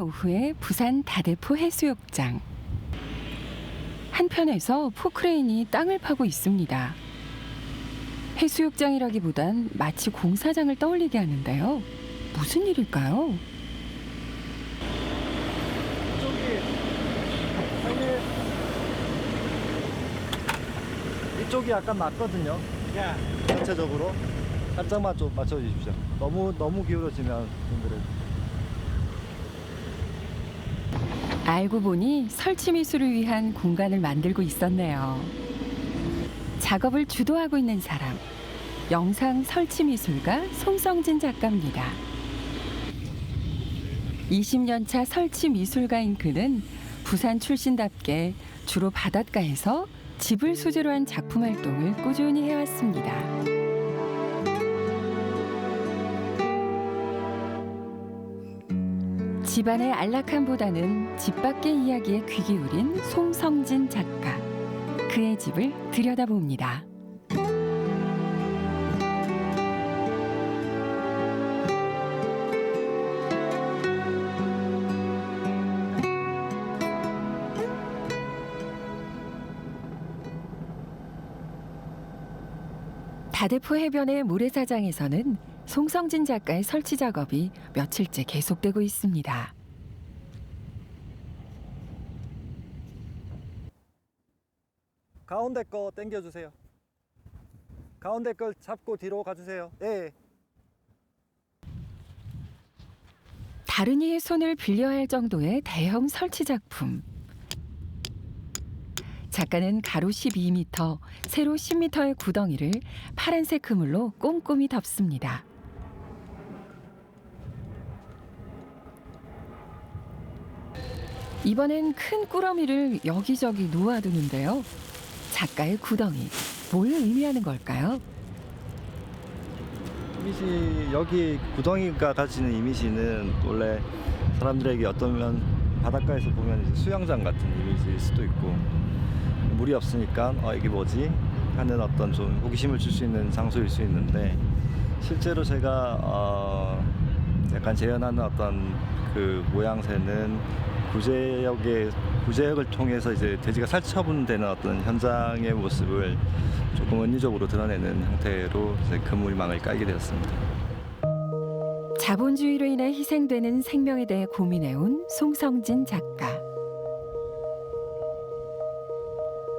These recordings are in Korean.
오후의 부산 다대포 해수욕장. 한편에서 포크레인이 땅을 파고 있습니다. 해수욕장이라기보단 마치 공사장을 떠올리게 하는데요. 무슨 일일까요? 이쪽이 약간 낮거든요. 전체적으로 살짝만 좀 맞춰주십시오. 너무 기울어지면 좀 그래요. 알고 보니 설치 미술을 위한 공간을 만들고 있었네요. 작업을 주도하고 있는 사람, 영상 설치 미술가 송성진 작가입니다. 20년 차 설치 미술가인 그는 부산 출신답게 주로 바닷가에서 집을 소재로 한 작품 활동을 꾸준히 해왔습니다. 집안의 안락함보다는 집 밖의 이야기에 귀 기울인 송성진 작가. 그의 집을 들여다봅니다. 다대포 해변의 모래사장에서는 송성진 작가의 설치 작업이 며칠째 계속되고 있습니다. 가운데 거 당겨주세요. 가운데 걸 잡고 뒤로 가주세요. 예. 다른 이의 손을 빌려야 할 정도의 대형 설치 작품. 작가는 가로 12m, 세로 10m의 구덩이를 파란색 그물로 꼼꼼히 덮습니다. 이번엔 큰 꾸러미를 여기저기 놓아두는데요. 작가의 구덩이, 뭘 의미하는 걸까요? 이미지, 여기 구덩이가 가지는 이미지는 원래 사람들에게 어쩌면 바닷가에서 보면 이제 수영장 같은 이미지일 수도 있고, 물이 없으니까 이게 뭐지? 하는 어떤 좀 호기심을 줄 수 있는 장소일 수 있는데, 실제로 제가 약간 재현하는 어떤 그 모양새는 구제역을 통해서 이제 돼지가 살처분되는 어떤 현장의 모습을 조금 은유적으로 드러내는 형태로 이제 그물망을 깔게 되었습니다. 자본주의로 인해 희생되는 생명에 대해 고민해온 송성진 작가.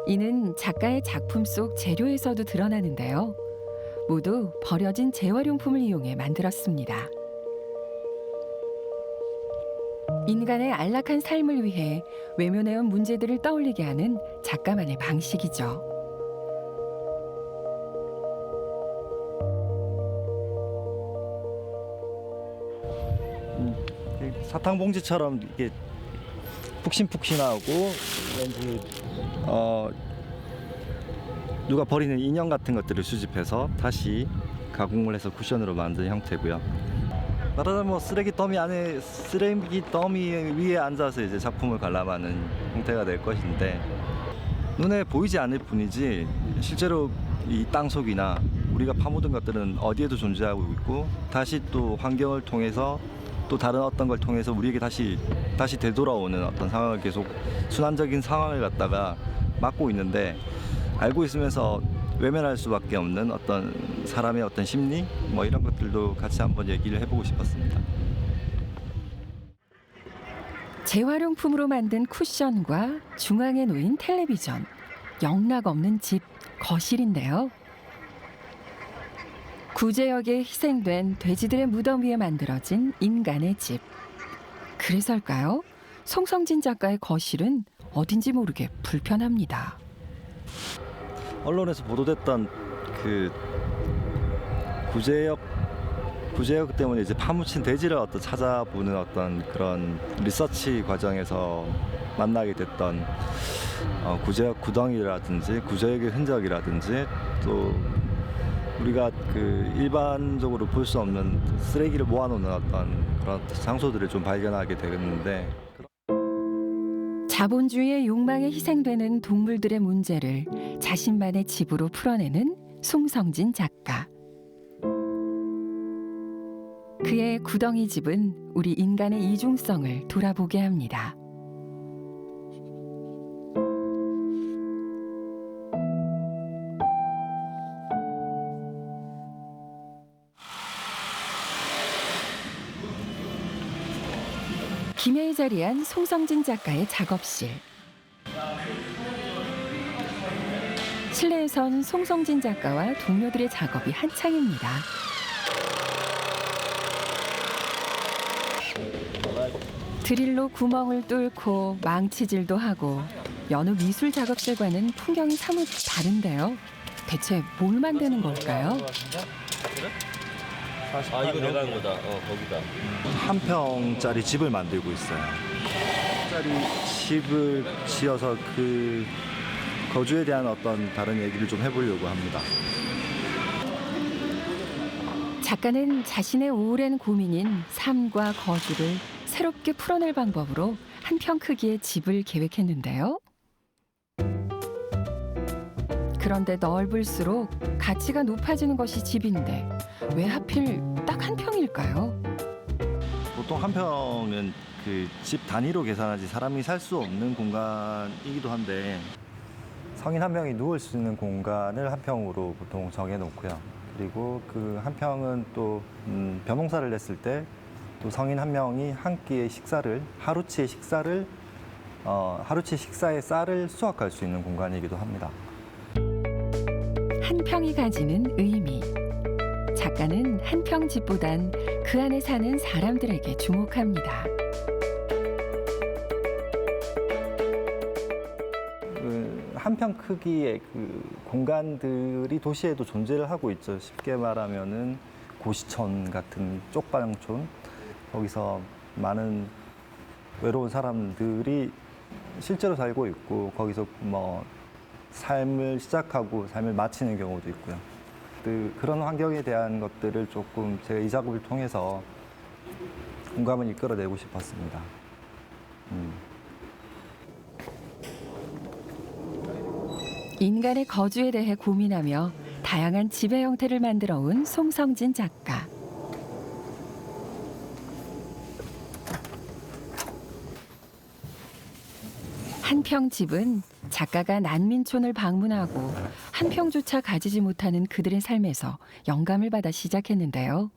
이는 작가의 작품 속 재료에서도 드러나는데요. 모두 버려진 재활용품을 이용해 만들었습니다. 인간의 안락한 삶을 위해 외면해온 문제들을 떠올리게 하는 작가만의 방식이죠. 사탕봉지처럼 이게 푹신푹신하고 왠지 누가 버리는 인형 같은 것들을 수집해서 다시 가공을 해서 쿠션으로 만든 형태고요. 말하자면 쓰레기 더미 위에 앉아서 이제 작품을 관람하는 형태가 될 것인데, 눈에 보이지 않을 뿐이지 실제로 이 땅속이나 우리가 파묻은 것들은 어디에도 존재하고 있고, 다시 또 환경을 통해서 또 다른 어떤 걸 통해서 우리에게 다시 되돌아오는 어떤 상황을 계속 순환적인 상황을 갖다가 막고 있는데, 알고 있으면서 외면할 수밖에 없는 어떤 사람의 어떤 심리, 뭐 이런 것들도 같이 한번 얘기를 해보고 싶었습니다. 재활용품으로 만든 쿠션과 중앙에 놓인 텔레비전, 영락 없는 집, 거실인데요. 구제역에 희생된 돼지들의 무덤 위에 만들어진 인간의 집. 그래서일까요? 송성진 작가의 거실은 어딘지 모르게 불편합니다. 언론에서 보도됐던 그 구제역 때문에 이제 파묻힌 돼지를 찾아보는 어떤 그런 리서치 과정에서 만나게 됐던 구제역 구덩이라든지 구제역의 흔적이라든지, 또 우리가 그 일반적으로 볼 수 없는 쓰레기를 모아놓는 어떤 그런 장소들을 좀 발견하게 되었는데, 자본주의의 욕망에 희생되는 동물들의 문제를 자신만의 집으로 풀어내는 송성진 작가. 그의 구덩이 집은 우리 인간의 이중성을 돌아보게 합니다. 김해에 자리한 송성진 작가의 작업실. 실내에선 송성진 작가와 동료들의 작업이 한창입니다. 드릴로 구멍을 뚫고 망치질도 하고 여느 미술 작업실과는 풍경이 사뭇 다른데요. 대체 뭘 만드는 걸까요? 아 이거 내가 한 거다. 거기다. 한 평짜리 집을 만들고 있어요. 짜리 집을 지어서 그 거주에 대한 어떤 다른 얘기를 좀 해보려고 합니다. 작가는 자신의 오랜 고민인 삶과 거주를 새롭게 풀어낼 방법으로 한 평 크기의 집을 계획했는데요. 그런데 넓을수록 가치가 높아지는 것이 집인데 왜 하필 딱 한 평일까요? 보통 한 평은 그 집 단위로 계산하지 사람이 살 수 없는 공간이기도 한데 성인 한 명이 누울 수 있는 공간을 한 평으로 보통 정해놓고요. 그리고 그 한 평은 또 벼농사를 냈을 때 또 성인 한 명이 한 끼의 식사를 하루치의 식사의 쌀을 수확할 수 있는 공간이기도 합니다. 한 평이 가지는 의미. 작가는 한 평 집보단 그 안에 사는 사람들에게 주목합니다. 한 평 크기의 그 공간들이 도시에도 존재를 하고 있죠. 쉽게 말하면은 고시촌 같은 쪽방촌, 거기서 많은 외로운 사람들이 실제로 살고 있고 거기서 뭐 삶을 시작하고 삶을 마치는 경우도 있고요. 그런 환경에 대한 것들을 조금 제가 이 작업을 통해서 공감을 이끌어내고 싶었습니다. 인간의 거주에 대해 고민하며 다양한 집의 형태를 만들어 온 송성진 작가. 한 평 집은 작가가 난민촌을 방문하고 한 평조차 가지지 못하는 그들의 삶에서 영감을 받아 시작했는데요.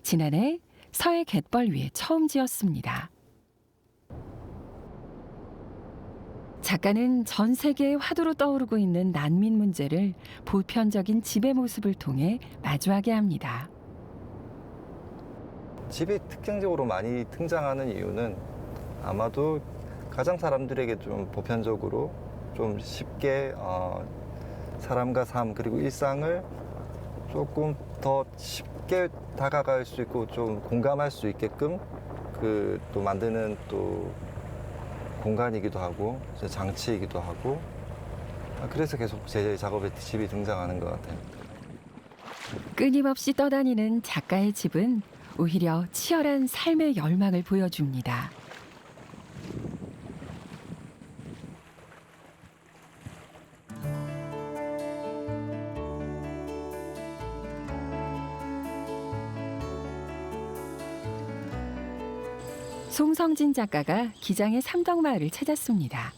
지난해 서해 갯벌 위에 처음 지었습니다. 작가는 전 세계의 화두로 떠오르고 있는 난민 문제를 보편적인 집의 모습을 통해 마주하게 합니다. 집이 특징적으로 많이 등장하는 이유는 아마도 가장 사람들에게 좀 보편적으로 좀 쉽게 사람과 삶 그리고 일상을 조금 더 쉽게 다가갈 수 있고 좀 공감할 수 있게끔 또 만드는 또 공간이기도 하고 장치이기도 하고 그래서 계속 제 작업에 집이 등장하는 것 같아요. 끊임없이 떠다니는 작가의 집은 오히려 치열한 삶의 열망을 보여줍니다. 송성진 작가가 기장의 삼덕마을을 찾았습니다.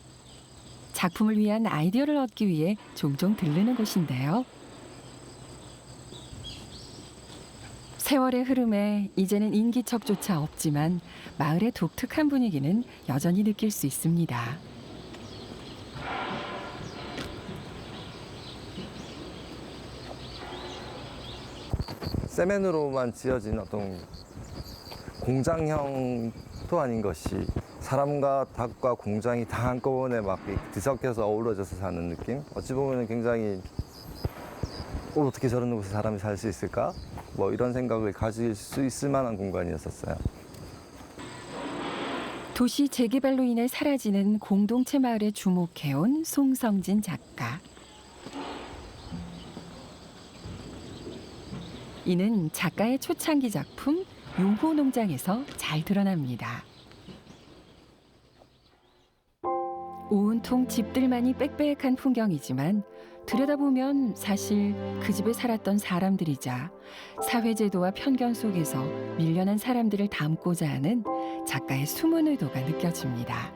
작품을 위한 아이디어를 얻기 위해 종종 들르는 곳인데요. 세월의 흐름에 이제는 인기척조차 없지만 마을의 독특한 분위기는 여전히 느낄 수 있습니다. 세멘으로만 지어진 어떤 공장형도 아닌 것이 사람과 닭과 공장이 다 한꺼번에 막 뒤섞여서 어우러져서 사는 느낌? 어찌 보면 굉장히 어떻게 저런 곳에 사람이 살 수 있을까? 뭐 이런 생각을 가질 수 있을 만한 공간이었었어요. 도시 재개발로 인해 사라지는 공동체 마을에 주목해온 송성진 작가. 이는 작가의 초창기 작품 용호농장에서 잘 드러납니다. 온통 집들만이 빽빽한 풍경이지만 들여다보면 사실 그 집에 살았던 사람들이자 사회제도와 편견 속에서 밀려난 사람들을 담고자 하는 작가의 숨은 의도가 느껴집니다.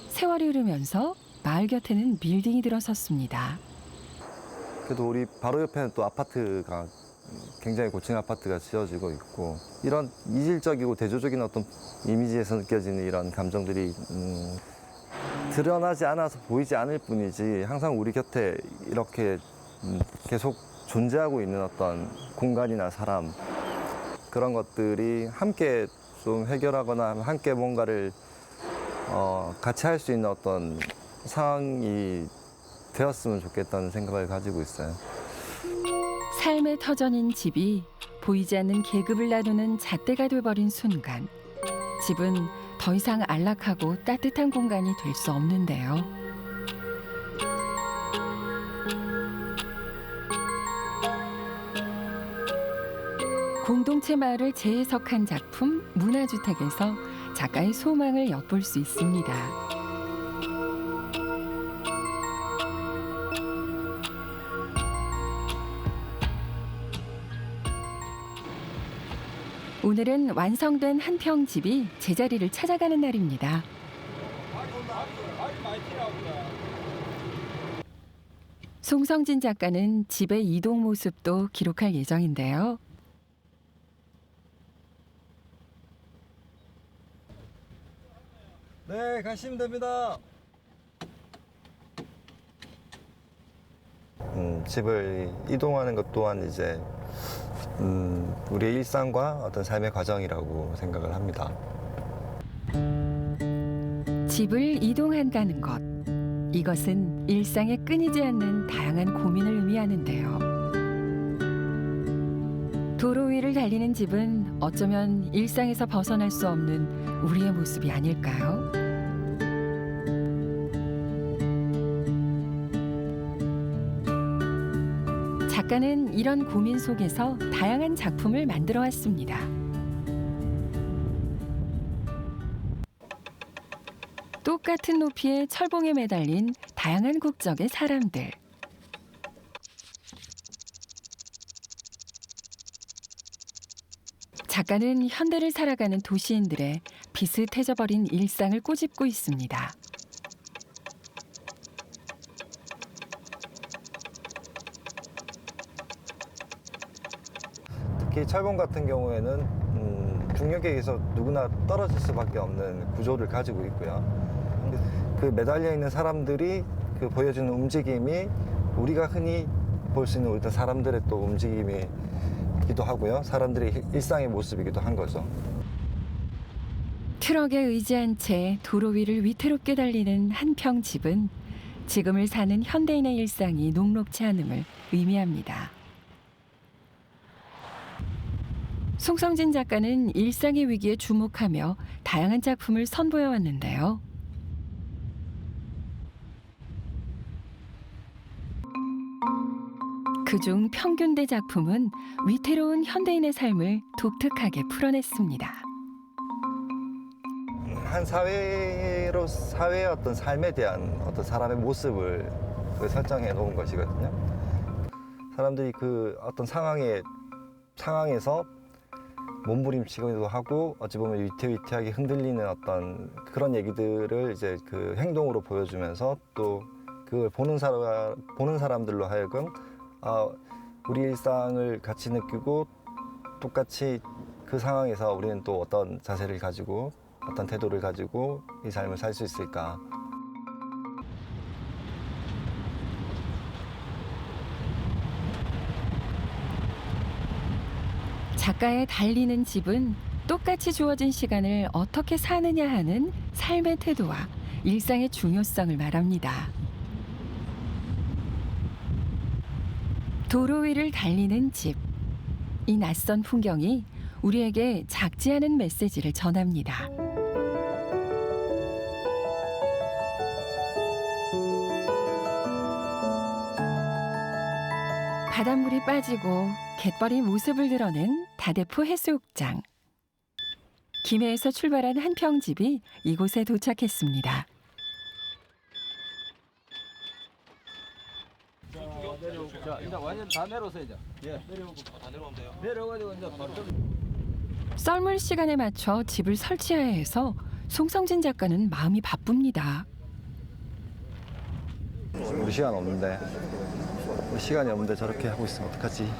세월이 흐르면서 마을 곁에는 빌딩이 들어섰습니다. 그래도 우리 바로 옆에는 또 아파트가 굉장히 고층 아파트가 지어지고 있고 이런 이질적이고 대조적인 어떤 이미지에서 느껴지는 이런 감정들이 드러나지 않아서 보이지 않을 뿐이지 항상 우리 곁에 이렇게 계속 존재하고 있는 어떤 공간이나 사람 그런 것들이 함께 좀 해결하거나 함께 뭔가를 같이 할 수 있는 어떤 상황이 되었으면 좋겠다는 생각을 가지고 있어요. 삶의 터전인 집이 보이지 않는 계급을 나누는 잣대가 돼버린 순간 집은 더 이상 안락하고 따뜻한 공간이 될 수 없는데요. 공동체 마을을 재해석한 작품 문화주택에서 작가의 소망을 엿볼 수 있습니다. 오늘은 완성된 한평 집이 제자리를 찾아가는 날입니다. 송성진 작가는 집의 이동 모습도 기록할 예정인데요. 네, 가시면 됩니다. 집을 이동하는 것 또한 이제 우리의 일상과 어떤 삶의 과정이라고 생각을 합니다. 집을 이동한다는 것. 이것은 일상에 끊이지 않는 다양한 고민을 의미하는데요. 도로 위를 달리는 집은 어쩌면 일상에서 벗어날 수 없는 우리의 모습이 아닐까요? 작가는 이런 고민 속에서 다양한 작품을 만들어 왔습니다. 똑같은 높이의 철봉에 매달린 다양한 국적의 사람들. 작가는 현대를 살아가는 도시인들의 비슷해져 버린 일상을 꼬집고 있습니다. 특히 철봉 같은 경우에는 중력에 의해서 누구나 떨어질 수밖에 없는 구조를 가지고 있고요. 그 매달려 있는 사람들이 그 보여주는 움직임이 우리가 흔히 볼 수 있는 어떤 사람들의 또 움직임이기도 하고요. 사람들의 일상의 모습이기도 한 거죠. 트럭에 의지한 채 도로 위를 위태롭게 달리는 한평 집은 지금을 사는 현대인의 일상이 녹록치 않음을 의미합니다. 송성진 작가는 일상의 위기에 주목하며 다양한 작품을 선보여 왔는데요. 그중 평균대 작품은 위태로운 현대인의 삶을 독특하게 풀어냈습니다. 한 사회의 어떤 삶에 대한 어떤 사람의 모습을 설정해 놓은 것이거든요. 사람들이 그 어떤 상황에서 몸부림치기도 하고 어찌 보면 위태위태하게 흔들리는 어떤 그런 얘기들을 이제 그 행동으로 보여주면서 또 그걸 보는 사람들로 하여금 우리 일상을 같이 느끼고 똑같이 그 상황에서 우리는 또 어떤 자세를 가지고 어떤 태도를 가지고 이 삶을 살 수 있을까. 작가의 달리는 집은 똑같이 주어진 시간을 어떻게 사느냐 하는 삶의 태도와 일상의 중요성을 말합니다. 도로 위를 달리는 집. 이 낯선 풍경이 우리에게 작지 않은 메시지를 전합니다. 바닷물이 빠지고 갯벌이 모습을 드러낸 다대포 해수욕장. 김해에서 출발한 한평집이 이곳에 도착했습니다. 자, 이제 완전 다 내려오세요, 이제. 예. 내려오고. 다 내려오면 돼요. 내려가지고 이제 바로 썰물 시간에 맞춰 집을 설치해야 해서 송성진 작가는 마음이 바쁩니다. 우리 시간 없는데 우리 시간이 없는데 저렇게 하고 있으면 어떡하지?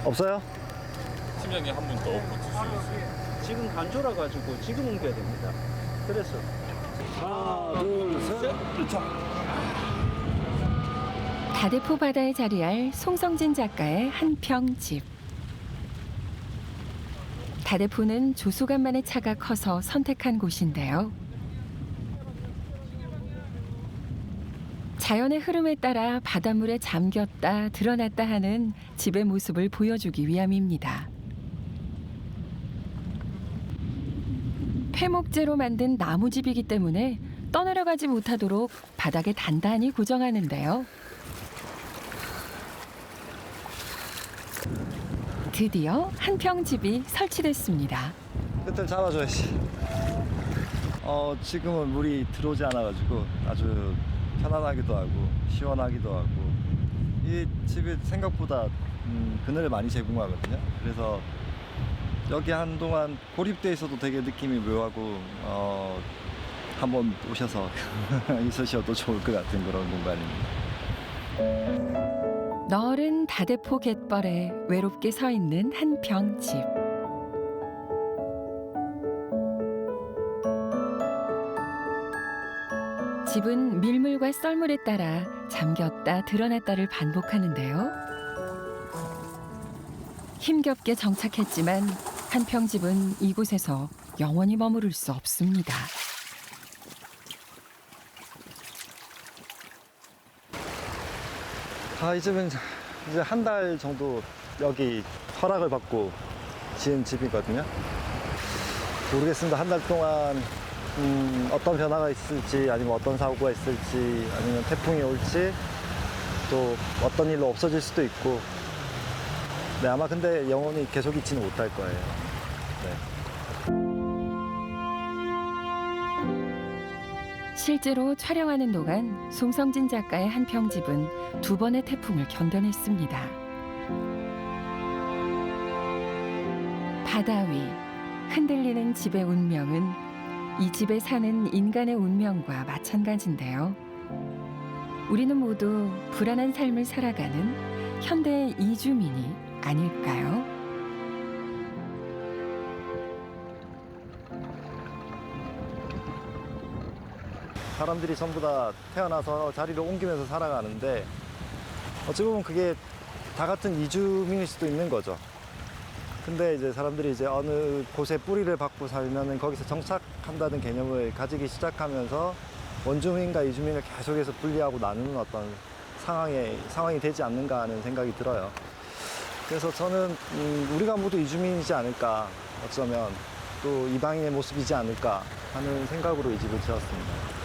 없어요? 팀장이 한 분 더 붙이시겠어요? 지금 간조라 가지고 지금 옮겨야 됩니다. 그래서 하나, 둘, 셋. 다대포 바다에 자리할 송성진 작가의 한평집. 다대포는 조수간만의 차가 커서 선택한 곳인데요. 자연의 흐름에 따라 바닷물에 잠겼다 드러났다 하는 집의 모습을 보여주기 위함입니다. 폐목재로 만든 나무집이기 때문에 떠내려가지 못하도록 바닥에 단단히 고정하는데요. 드디어 한평집이 설치됐습니다. 끝을 잡아줘야지. 지금은 물이 들어오지 않아가지고 아주 편안하기도 하고 시원하기도 하고 이 집이 생각보다 그늘을 많이 제공하거든요. 그래서 여기 한동안 고립돼 있어도 되게 느낌이 묘하고 한번 오셔서 있으셔도 좋을 것 같은 그런 공간입니다. 너른 다대포 갯벌에 외롭게 서 있는 한평집. 집은 밀물과 썰물에 따라 잠겼다 드러났다를 반복하는데요. 힘겹게 정착했지만 한평집은 이곳에서 영원히 머무를 수 없습니다. 이 집은 이제 한 달 정도 여기 허락을 받고 지은 집이거든요. 모르겠습니다. 한 달 동안 어떤 변화가 있을지 아니면 어떤 사고가 있을지 아니면 태풍이 올지 또 어떤 일로 없어질 수도 있고 네, 아마 근데 영원히 계속 있지는 못할 거예요. 네. 실제로 촬영하는 동안 송성진 작가의 한평집은 2번의 태풍을 견뎌냈습니다. 바다 위 흔들리는 집의 운명은 이 집에 사는 인간의 운명과 마찬가지인데요. 우리는 모두 불안한 삶을 살아가는 현대의 이주민이 아닐까요? 사람들이 전부 다 태어나서 자리를 옮기면서 살아가는데 어찌 보면 그게 다 같은 이주민일 수도 있는 거죠. 근데 이제 사람들이 이제 어느 곳에 뿌리를 박고 살면은 거기서 정착한다는 개념을 가지기 시작하면서 원주민과 이주민을 계속해서 분리하고 나누는 어떤 상황이 되지 않는가 하는 생각이 들어요. 그래서 저는 우리가 모두 이주민이지 않을까, 어쩌면 또 이방인의 모습이지 않을까 하는 생각으로 이 집을 지었습니다.